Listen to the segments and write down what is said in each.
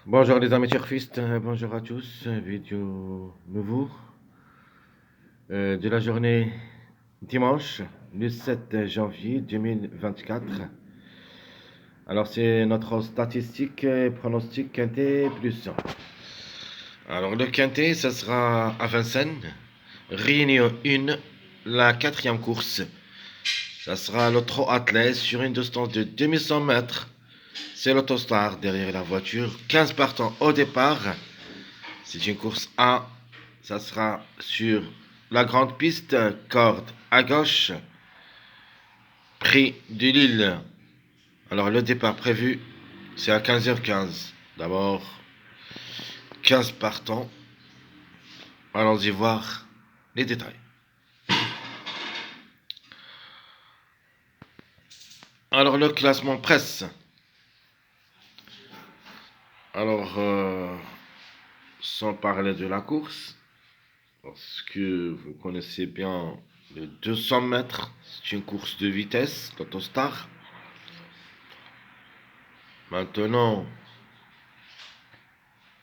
Bonjour les amis turfistes, bonjour à tous, vidéo nouveau de la journée dimanche, le 7 janvier 2024. Alors c'est notre statistique et pronostic quintet plus 100. Alors le quintet, ça sera à Vincennes, Réunion 1, la quatrième course. Ça sera le trot attelé sur une distance de 2100 mètres. C'est l'autostar derrière la voiture, 15 partants au départ. C'est une course A. Ça sera sur la grande piste, corde à gauche, prix de Lille. Alors le départ prévu, c'est à 15h15. D'abord, 15 partants. Allons-y voir les détails. Alors le classement presse. Alors, sans parler de la course, parce que vous connaissez bien les 200 mètres, c'est une course de vitesse, l'autostar. Maintenant,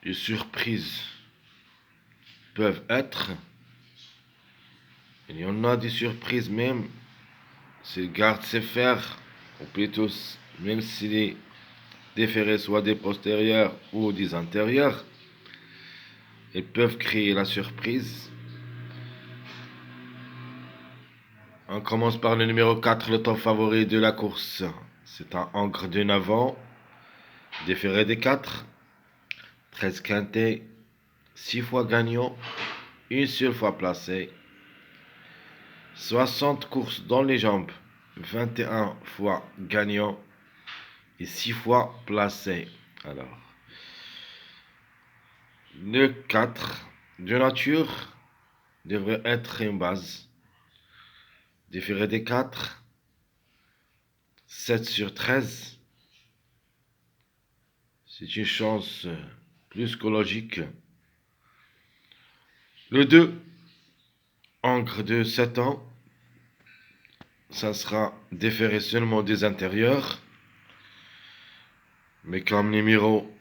les surprises peuvent être. Il y en a des surprises même. S'ils gardent ses fers, ou plutôt, même si les déférés soient des postérieurs ou des antérieurs, ils peuvent créer la surprise. On commence par le numéro 4, le top favori de la course. C'est un encre de 9 ans, déféré des 4, 13 quintés, 6 fois gagnant, une seule fois placé, 60 courses dans les jambes, 21 fois gagnant et 6 fois placé. Alors, le 4 de nature devrait être une base. Déféré des 4, 7 sur 13. C'est une chance plus que logique. Le 2, encre de 7 ans. Ça sera déféré seulement des intérieurs. Mais comme numéro,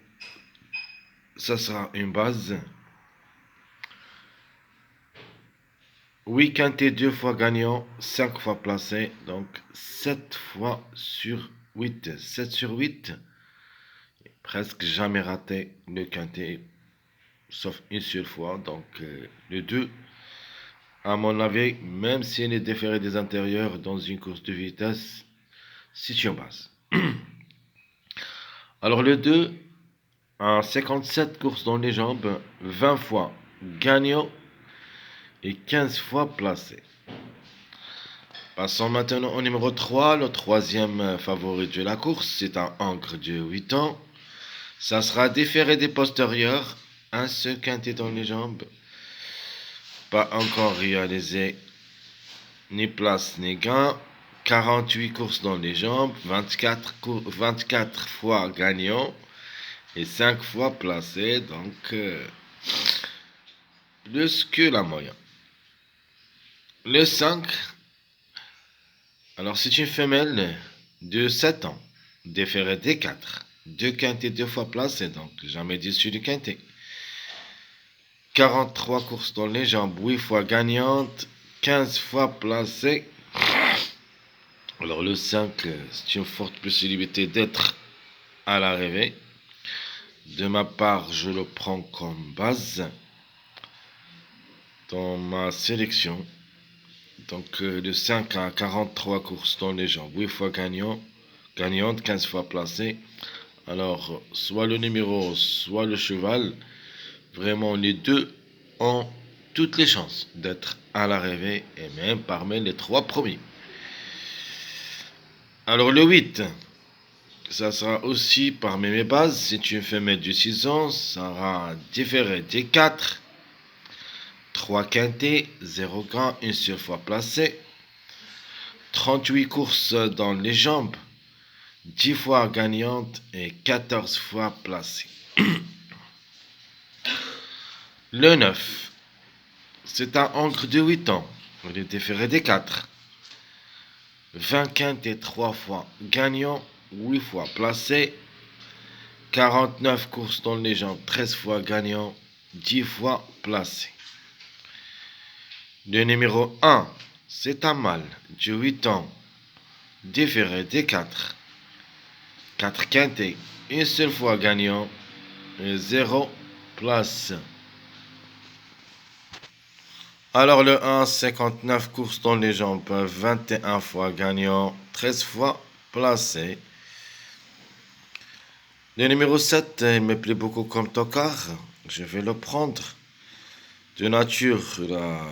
ça sera une base. 8 quintés, 2 fois gagnant, 5 fois placé. Donc 7 fois sur 8. 7 sur 8. Presque jamais raté le quintet, sauf une seule fois. Donc le 2, à mon avis, même s'il est déféré des intérieurs dans une course de vitesse, c'est une base. Alors le 2, en 57 courses dans les jambes, 20 fois gagnant et 15 fois placé. Passons maintenant au numéro 3, le troisième favori de la course. C'est un encre de 8 ans. Ça sera déféré des postérieurs, un seul quintet dans les jambes. Pas encore réalisé ni place ni gain. 48 courses dans les jambes, 24 fois gagnant et 5 fois placé, donc plus que la moyenne. Le 5, alors c'est une femelle de 7 ans, déférée des 4. 2 quintets, 2 fois placé, donc jamais déçu du quintet. 43 courses dans les jambes, 8 fois gagnante, 15 fois placée. Alors le 5, c'est une forte possibilité d'être à l'arrivée. De ma part, je le prends comme base dans ma sélection. Donc le 5 a 43 courses dans les jambes, 8 fois gagnante, 15 fois placée. Alors, soit le numéro, soit le cheval, vraiment les deux ont toutes les chances d'être à l'arrivée et même parmi les 3 premiers. Alors le 8, ça sera aussi parmi mes bases. C'est une femelle de 6 ans, ça sera différé des 4. 3 quintés, 0 grain, une seule fois placé. 38 courses dans les jambes, 10 fois gagnante et 14 fois placée. Le 9, c'est un encre de 8 ans. Il est déféré des 4. 20 quintés, 3 fois gagnant, 8 fois placé. 49 courses dans les jambes, 13 fois gagnant, 10 fois placé. Le numéro 1, c'est un mâle de 8 ans, différé des 4. 4 quintés, une seule fois gagnant, et 0 place. Alors le 1, 59 courses dans les jambes, 21 fois gagnant, 13 fois placé. Le numéro 7, il me plaît beaucoup comme tocard. Je vais le prendre. De nature, il a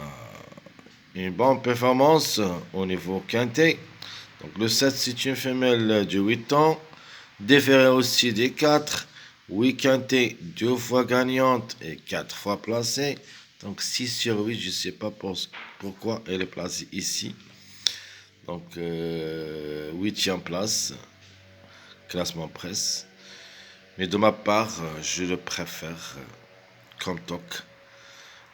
une bonne performance au niveau quintet. Donc le 7, c'est une femelle de 8 ans. Déféré aussi des 4. 8 quintet, 2 fois gagnante et 4 fois placée. Donc 6 sur 8, je ne sais pas pourquoi elle est placée ici. Donc 8e place, classement presse. Mais de ma part, je le préfère comme toc.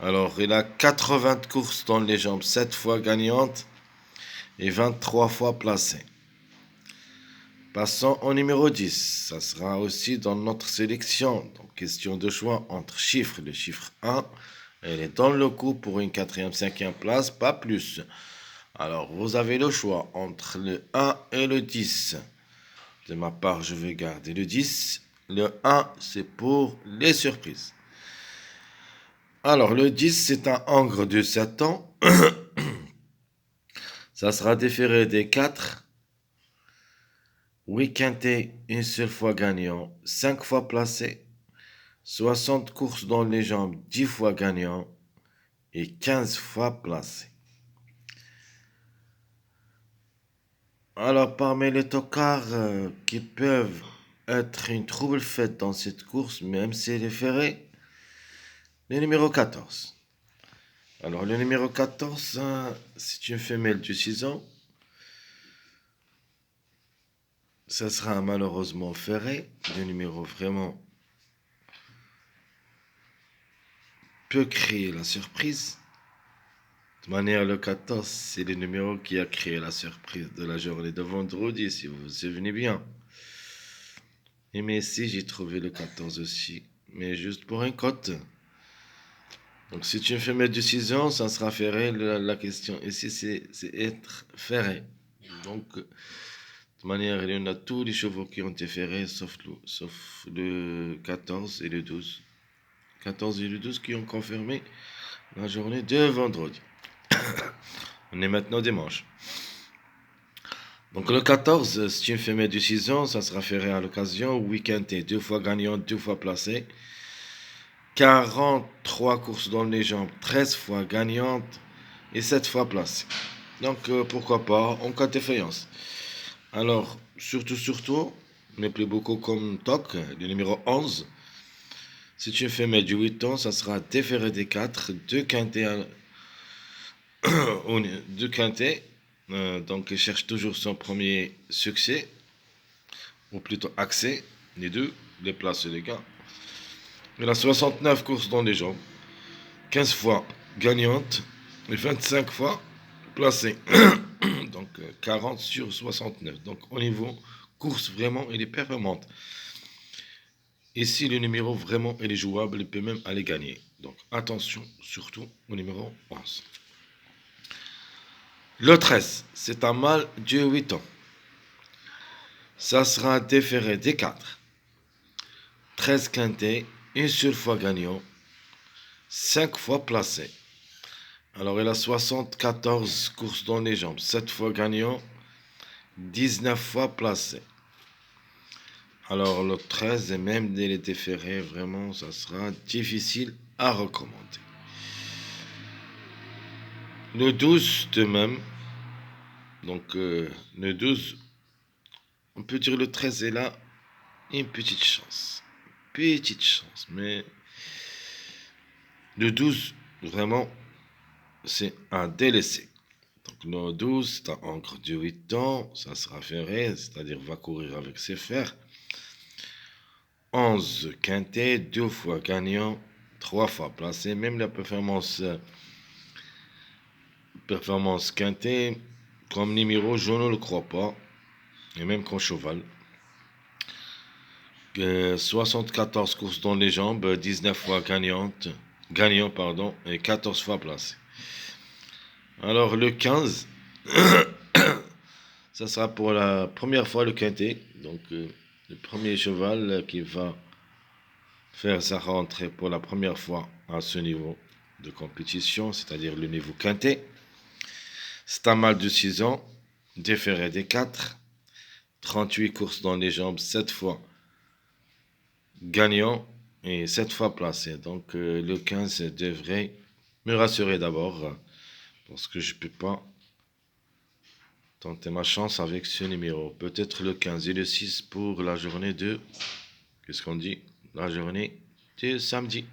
Alors il a 80 courses dans les jambes, 7 fois gagnante et 23 fois placée. Passons au numéro 10. Ça sera aussi dans notre sélection. Donc, question de choix entre chiffres. Le chiffre 1, elle est dans le coup pour une 4e, 5e place, pas plus. Alors, vous avez le choix entre le 1 et le 10. De ma part, je vais garder le 10. Le 1, c'est pour les surprises. Alors, le 10, c'est un hongre de 7 ans. Ça sera déféré des 4. 8 quintés, une seule fois gagnant, 5 fois placé, 60 courses dans les jambes, 10 fois gagnant et 15 fois placé. Alors, parmi les tocards qui peuvent être une trouble faite dans cette course, même si elle est ferrée, le numéro 14. Alors, le numéro 14, c'est une femelle de 6 ans. Ça sera malheureusement ferré. Le numéro vraiment peut créer la surprise. De manière, le 14, c'est le numéro qui a créé la surprise de la journée de vendredi, si vous vous souvenez bien. Et mais ici, j'ai trouvé le 14 aussi, mais juste pour un cote. Donc, si tu me fais mettre du 6 ans, ça sera ferré. La question ici, c'est être ferré. Donc, de manière, il y en a tous les chevaux qui ont été ferrés, sauf le 14 et le 12. 14 et le 12 qui ont confirmé la journée de vendredi. On est maintenant dimanche. Donc le 14, c'est une femelle de 6 ans, ça sera ferré à l'occasion, week-end et 2 fois gagnant, 2 fois placé. 43 courses dans les jambes, 13 fois gagnante et 7 fois placée. Donc pourquoi pas, en cas de défaillance. Alors, surtout, mais plus beaucoup comme toc, le numéro 11. C'est une femelle de 8 ans, ça sera déféré des 4, 2 quintés, 2 quintés. Donc il cherche toujours son premier succès, ou plutôt accès, les deux, les places les gars. Il a 69 courses dans les jambes, 15 fois gagnante et 25 fois placée. Donc 40 sur 69. Donc au niveau course, vraiment, il est performante. Et si le numéro vraiment il est jouable, il peut même aller gagner. Donc attention surtout au numéro 11. Le 13, c'est un mâle de 8 ans. Ça sera déféré des 4. 13 quintés, une seule fois gagnant, 5 fois placé. Alors il a 74 courses dans les jambes, 7 fois gagnant, 19 fois placé. Alors le 13, et même dès les déférés, vraiment, ça sera difficile à recommander. Le 12 de même. Donc le 12, on peut dire le 13 est là, une petite chance. Petite chance, mais le 12, vraiment, c'est un délaissé. Donc le 12, c'est un encre de 8 ans, ça sera ferré, c'est-à-dire va courir avec ses fers. 11 quintet, 2 fois gagnant, 3 fois placé, même la performance quintet, comme numéro, je ne le crois pas, et même comme cheval. 74 courses dans les jambes, 19 fois gagnant, pardon, et 14 fois placé. Alors le 15, ça sera pour la première fois le quintet. Donc le premier cheval qui va faire sa rentrée pour la première fois à ce niveau de compétition, c'est-à-dire le niveau quintet. C'est un mâle de 6 ans, déféré des 4, 38 courses dans les jambes, 7 fois gagnant et 7 fois placé. Donc le 15 devrait me rassurer d'abord, parce que je ne peux pas tenter ma chance avec ce numéro. Peut-être le 15 et le 6 pour la journée de... Qu'est-ce qu'on dit? La journée de samedi.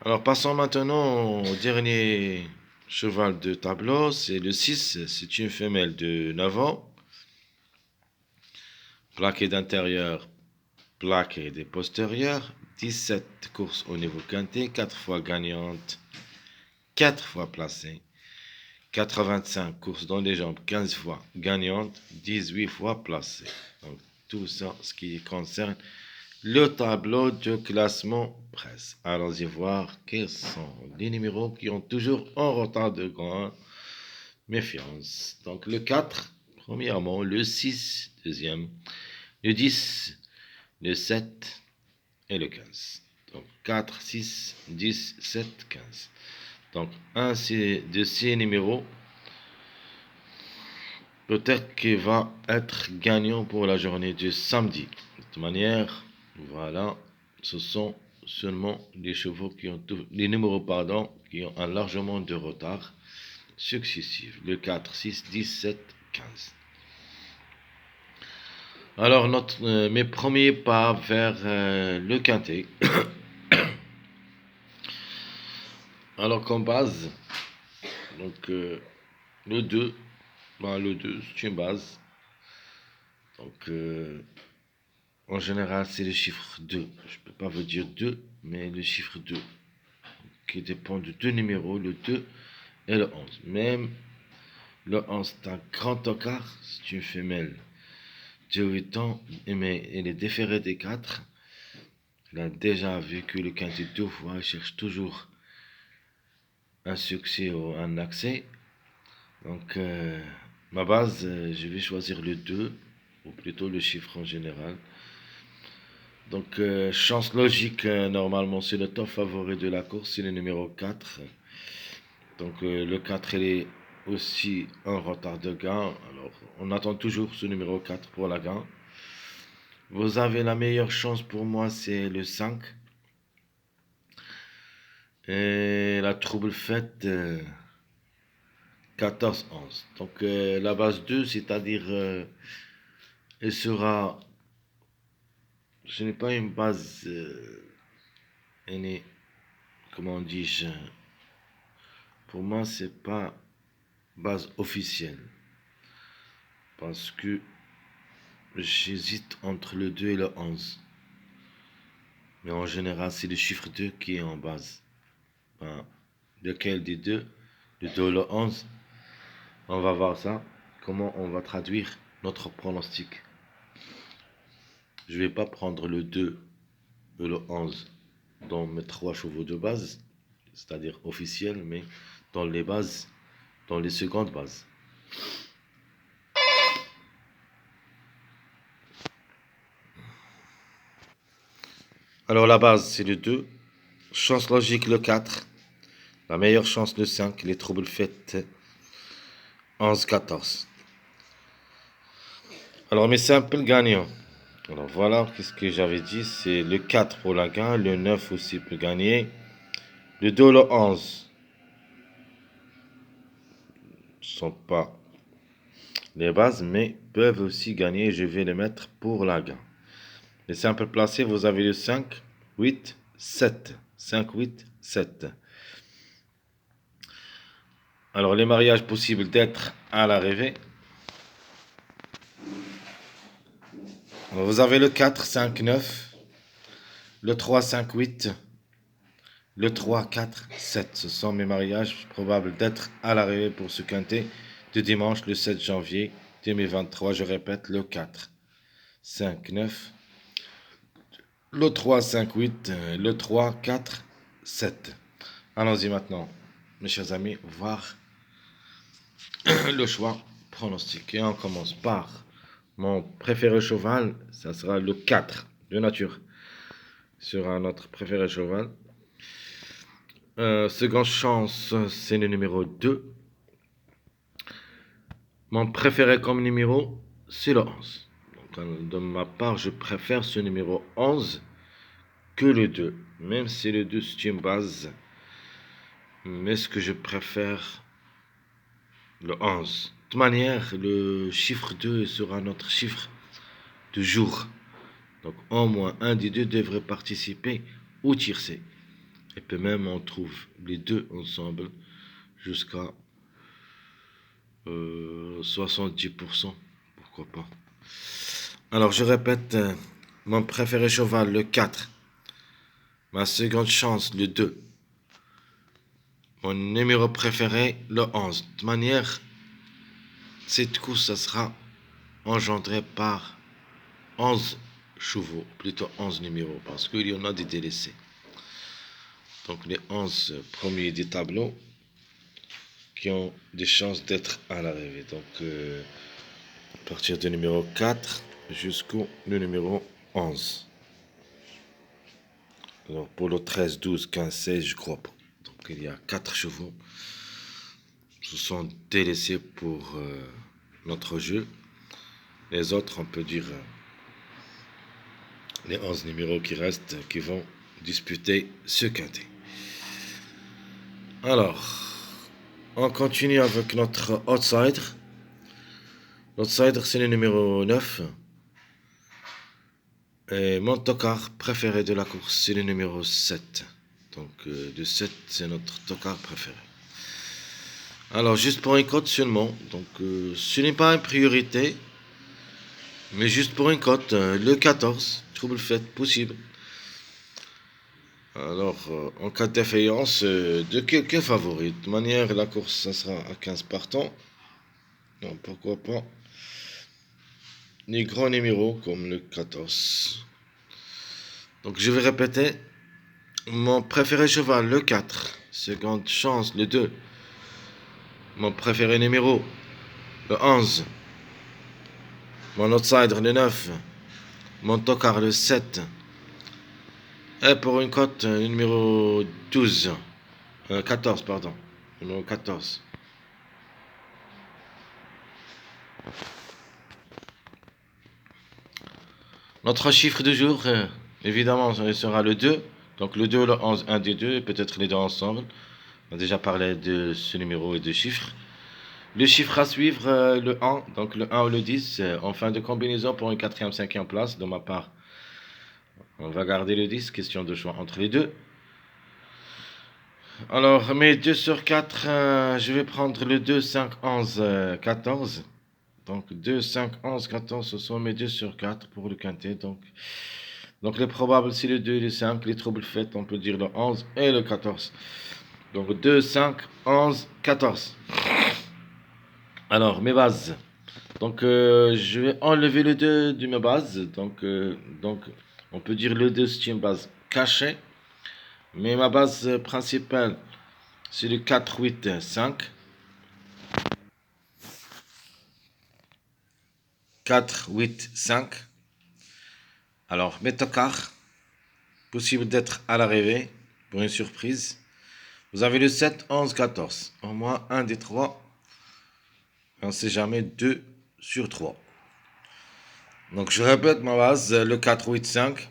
Alors passons maintenant au dernier cheval de tableau. C'est le 6. C'est une femelle de 9 ans. Plaquée d'intérieur, plaquée des postérieurs. 17 courses au niveau quintet. 4 fois gagnante. 4 fois placée. 85 courses dans les jambes, 15 fois gagnante, 18 fois placée. Donc tout ça, ce qui concerne le tableau de classement presse. Allons-y voir quels sont les numéros qui ont toujours un retard de grande méfiance. Donc le 4, premièrement, le 6, deuxième, le 10, le 7 et le 15. Donc 4, 6, 10, 7, 15. Donc un de ces numéros peut-être qu'il va être gagnant pour la journée du samedi. De toute manière, voilà, ce sont seulement les chevaux qui ont les numéros qui ont un largement de retard successif. Le 4, 6, 10, 7, 15. Alors mes premiers pas vers le quintet. Alors comme base, donc le 2, le 2 c'est une base. Donc en général, c'est le chiffre 2. Je ne peux pas vous dire 2, mais le chiffre 2, qui dépend de deux numéros, le 2 et le 11. Même le 11, c'est un grand écart, c'est une femelle de 8 ans, mais elle est déférée des 4. Elle a déjà vécu le quintet 2 fois, elle cherche toujours un succès ou un accès. Donc, ma base, je vais choisir le 2, ou plutôt le chiffre en général. Donc, chance logique, normalement, c'est le top favori de la course, c'est le numéro 4. Donc, le 4, il est aussi en retard de gain. Alors, on attend toujours ce numéro 4 pour la gain. Vous avez la meilleure chance pour moi, c'est le 5. Et la trouble faite, 14-11. Donc, la base 2, c'est-à-dire, elle sera... Ce n'est pas une base... comment dis-je, pour moi c'est pas base officielle, parce que j'hésite entre le 2 et le 11, mais en général c'est le chiffre 2 qui est en base. Lequel des deux, le 2 ou le 11, on va voir ça, comment on va traduire notre pronostic. Je vais pas prendre le 2 ou le 11 dans mes 3 chevaux de base, c'est-à-dire officiels, mais dans les bases, dans les secondes bases. Alors la base c'est le 2, chance logique le 4, la meilleure chance le 5, les troubles faits 11-14. Alors mes simples gagnants. Alors voilà, qu'est-ce que j'avais dit, c'est le 4 pour la gain, le 9 aussi peut gagner, le 2, le 11 ne sont pas les bases, mais peuvent aussi gagner, je vais les mettre pour la gain. Les simples placés, vous avez le 5, 8, 7. 5, 8, 7. Alors, les mariages possibles d'être à l'arrivée. Vous avez le 4, 5, 9. Le 3, 5, 8. Le 3, 4, 7. Ce sont mes mariages probables d'être à l'arrivée pour ce quintet de dimanche le 7 janvier 2023. Je répète, le 4, 5, 9. le 3, 5, 8, le 3, 4, 7. Allons-y maintenant, mes chers amis, voir le choix pronostiqué. On commence par mon préféré cheval, ça sera le 4 de nature. Sera notre préféré cheval. Seconde chance, c'est le numéro 2. Mon préféré comme numéro, c'est le 11. Donc, de ma part, je préfère ce numéro 11 que le 2. Même si le 2 c'est une base. Mais ce que je préfère, le 11. De toute manière, le chiffre 2 sera notre chiffre de jour. Donc au moins un des deux devrait participer au tiercé. Et puis même on trouve les deux ensemble jusqu'à 70%. Pourquoi pas. Alors je répète, mon préféré cheval le 4. Ma seconde chance le 2. Mon numéro préféré le 11. De toute manière, cette course ça sera engendrée par 11 chevaux, plutôt 11 numéros, parce qu'il y en a des délaissés. Donc les 11 premiers des tableaux qui ont des chances d'être à l'arrivée. Donc à partir du numéro 4 jusqu'au numéro 11. Alors pour le 13, 12, 15, 16, je crois pas. Donc il y a 4 chevaux qui se sont délaissés pour notre jeu. Les autres, on peut dire, les 11 numéros qui restent, qui vont disputer ce quintet. Alors, on continue avec notre outsider. L'outsider, c'est le numéro 9. Et mon tocard préféré de la course, c'est le numéro 7. Donc, le 7, c'est notre tocard préféré. Alors, juste pour une cote seulement. Donc, ce n'est pas une priorité. Mais juste pour une cote, le 14, trouble fait possible. Alors, en cas de défaillance, de quelques favoris. De manière, la course, ça sera à 15 partants. Non, pourquoi pas. Les grands numéros comme le 14. Donc, je vais répéter. Mon préféré cheval, le 4. Seconde chance, le 2. Mon préféré numéro, le 11. Mon outsider, le 9. Mon tocard, le 7. Et pour une cote, numéro 12. 14, pardon. Numéro 14. Notre chiffre du jour, évidemment, sera le 2. Donc le 2, le 11, un des deux, peut-être les deux ensemble. On a déjà parlé de ce numéro et de chiffres. Le chiffre à suivre, le 1, donc le 1 ou le 10, en fin de combinaison pour une 4e, 5e place. De ma part, on va garder le 10, question de choix entre les deux. Alors, mes 2 sur 4, je vais prendre le 2, 5, 11, 14. Donc 2, 5, 11, 14, ce sont mes 2 sur 4 pour le quintet. Donc les probables, c'est le 2 et le 5. Les troubles faits, on peut dire le 11 et le 14. Donc 2, 5, 11, 14. Alors, mes bases. Donc, je vais enlever le 2 de mes bases. Donc, on peut dire le 2, c'est une base cachée. Mais ma base principale, c'est le 4, 8, 5. 4, 8, 5. Alors, mes tocards, possible d'être à l'arrivée pour une surprise. Vous avez le 7, 11, 14. Au moins un des trois. On ne sait jamais 2 sur 3. Donc, je répète ma base, le 4, 8, 5.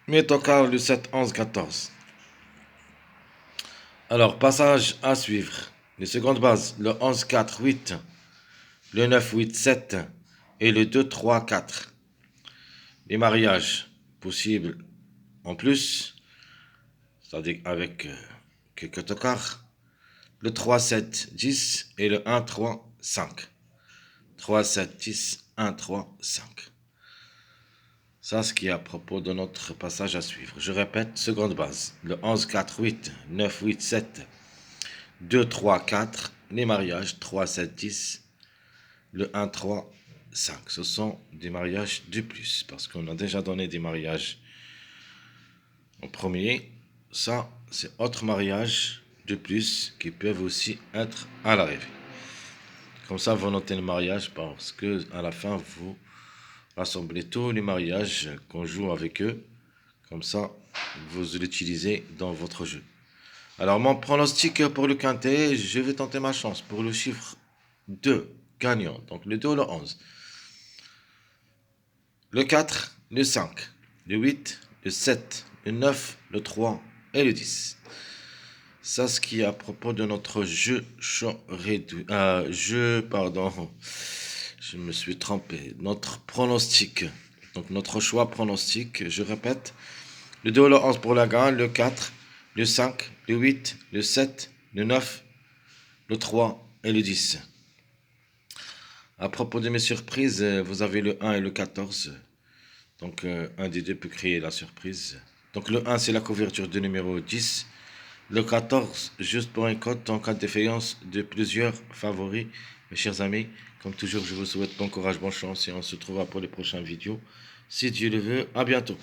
Mes tocards, le 7, 11, 14. Alors, passage à suivre. Les secondes bases, le 11, 4, 8. Le 9, 8, 7. Et le 2, 3, 4. Les mariages possibles en plus, c'est-à-dire avec quelques tocards. Le 3, 7, 10 et le 1, 3, 5. 3, 7, 10, 1, 3, 5. Ça, ce qui est à propos de notre passage à suivre. Je répète, seconde base. Le 11, 4, 8, 9, 8, 7, 2, 3, 4. Les mariages, 3, 7, 10. Le 1, 3, 5. Ce sont des mariages de plus, parce qu'on a déjà donné des mariages en premier. Ça, c'est autre mariage de plus qui peuvent aussi être à l'arrivée. Comme ça, vous notez le mariage parce que à la fin, vous rassemblez tous les mariages qu'on joue avec eux. Comme ça, vous l'utilisez dans votre jeu. Alors, mon pronostic pour le quintet, je vais tenter ma chance pour le chiffre 2 gagnant. Donc, le 2 ou le 11. Le 4, le 5, le 8, le 7, le 9, le 3 et le 10. Ça, ce qui est à propos de notre jeu je me suis trompé. Notre pronostic. Donc, notre choix pronostic, je répète. Le 2 ou le 11 pour la gagne, le 4, le 5, le 8, le 7, le 9, le 3 et le 10. À propos de mes surprises, vous avez le 1 et le 14. Donc, un des deux peut créer la surprise. Donc, le 1, c'est la couverture de numéro 10. Le 14, juste pour un code en cas de défaillance de plusieurs favoris. Mes chers amis, comme toujours, je vous souhaite bon courage, bonne chance et on se retrouvera pour les prochaines vidéos. Si Dieu le veut, à bientôt.